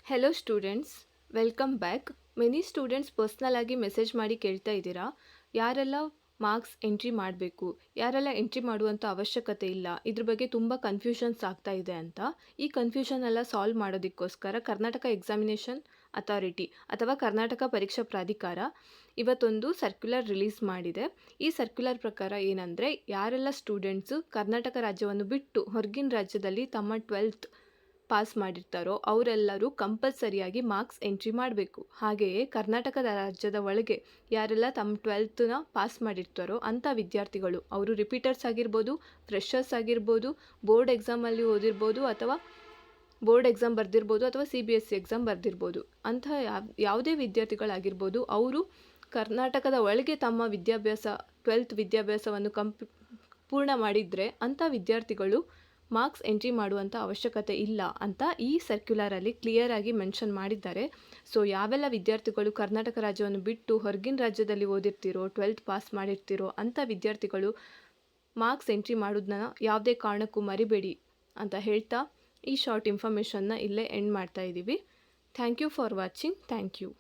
Hello students, welcome back. Many students personal ಆಗಿ message ಮಾಡಿ ಕೇಳ್ತಾ ಇದ್ದೀರಾ, ಯಾರೆಲ್ಲ ಮಾರ್ಕ್ಸ್ ಎಂಟ್ರಿ ಮಾಡಬೇಕು, ಯಾರೆಲ್ಲ ಎಂಟ್ರಿ ಮಾಡುವಂಥ ಅವಶ್ಯಕತೆ ಇಲ್ಲ, ಇದ್ರ ಬಗ್ಗೆ ತುಂಬ ಕನ್ಫ್ಯೂಷನ್ಸ್ ಆಗ್ತಾ ಇದೆ ಅಂತ. ಈ ಕನ್ಫ್ಯೂಷನ್ ಎಲ್ಲ ಸಾಲ್ವ್ ಮಾಡೋದಕ್ಕೋಸ್ಕರ ಕರ್ನಾಟಕ ಎಕ್ಸಾಮಿನೇಷನ್ ಅಥಾರಿಟಿ ಅಥವಾ ಕರ್ನಾಟಕ ಪರೀಕ್ಷಾ ಪ್ರಾಧಿಕಾರ ಇವತ್ತೊಂದು ಸರ್ಕ್ಯುಲರ್ ರಿಲೀಸ್ ಮಾಡಿದೆ. ಈ ಸರ್ಕ್ಯುಲರ್ ಪ್ರಕಾರ ಏನಂದರೆ, ಯಾರೆಲ್ಲ ಸ್ಟೂಡೆಂಟ್ಸು ಕರ್ನಾಟಕ ರಾಜ್ಯವನ್ನು ಬಿಟ್ಟು ಹೊರಗಿನ ರಾಜ್ಯದಲ್ಲಿ ತಮ್ಮ 12th ಪಾಸ್ ಮಾಡಿರ್ತಾರೋ ಅವರೆಲ್ಲರೂ ಕಂಪಲ್ಸರಿಯಾಗಿ ಮಾರ್ಕ್ಸ್ ಎಂಟ್ರಿ ಮಾಡಬೇಕು. ಹಾಗೆಯೇ ಕರ್ನಾಟಕದ ರಾಜ್ಯದ ಒಳಗೆ ಯಾರೆಲ್ಲ ತಮ್ಮ 12th ಪಾಸ್ ಮಾಡಿರ್ತಾರೋ ಅಂಥ ವಿದ್ಯಾರ್ಥಿಗಳು, ಅವರು ರಿಪೀಟರ್ಸ್ ಆಗಿರ್ಬೋದು, ಫ್ರೆಷರ್ಸ್ ಆಗಿರ್ಬೋದು, ಬೋರ್ಡ್ ಎಕ್ಸಾಮಲ್ಲಿ ಓದಿರ್ಬೋದು ಅಥವಾ ಬೋರ್ಡ್ ಎಕ್ಸಾಮ್ ಬರೆದಿರ್ಬೋದು ಅಥವಾ CBSE ಎಕ್ಸಾಮ್ ಬರೆದಿರ್ಬೋದು, ಅಂಥ ಯಾವುದೇ ವಿದ್ಯಾರ್ಥಿಗಳಾಗಿರ್ಬೋದು, ಅವರು ಕರ್ನಾಟಕದ ಒಳಗೆ ತಮ್ಮ ವಿದ್ಯಾಭ್ಯಾಸ 12th ವಿದ್ಯಾಭ್ಯಾಸವನ್ನು ಪೂರ್ಣ ಮಾಡಿದರೆ ಅಂಥ ವಿದ್ಯಾರ್ಥಿಗಳು ಮಾರ್ಕ್ಸ್ ಎಂಟ್ರಿ ಮಾಡುವಂಥ ಅವಶ್ಯಕತೆ ಇಲ್ಲ ಅಂತ ಈ ಸರ್ಕ್ಯುಲರಲ್ಲಿ ಕ್ಲಿಯರ್ ಆಗಿ ಮೆನ್ಷನ್ ಮಾಡಿದ್ದಾರೆ. ಸೊ ಯಾವೆಲ್ಲ ವಿದ್ಯಾರ್ಥಿಗಳು ಕರ್ನಾಟಕ ರಾಜ್ಯವನ್ನು ಬಿಟ್ಟು ಹೊರಗಿನ ರಾಜ್ಯದಲ್ಲಿ ಓದಿರ್ತೀರೋ, 12th ಪಾಸ್ ಮಾಡಿರ್ತೀರೋ ಅಂಥ ವಿದ್ಯಾರ್ಥಿಗಳು ಮಾರ್ಕ್ಸ್ ಎಂಟ್ರಿ ಮಾಡೋದನ್ನ ಯಾವುದೇ ಕಾರಣಕ್ಕೂ ಮರಿಬೇಡಿ ಅಂತ ಹೇಳ್ತಾ ಈ ಶಾರ್ಟ್ ಇನ್ಫಾರ್ಮೇಷನ್ನ ಇಲ್ಲೇ ಎಂಡ್ ಮಾಡ್ತಾ ಇದ್ದೀವಿ. Thank you for watching. Thank you.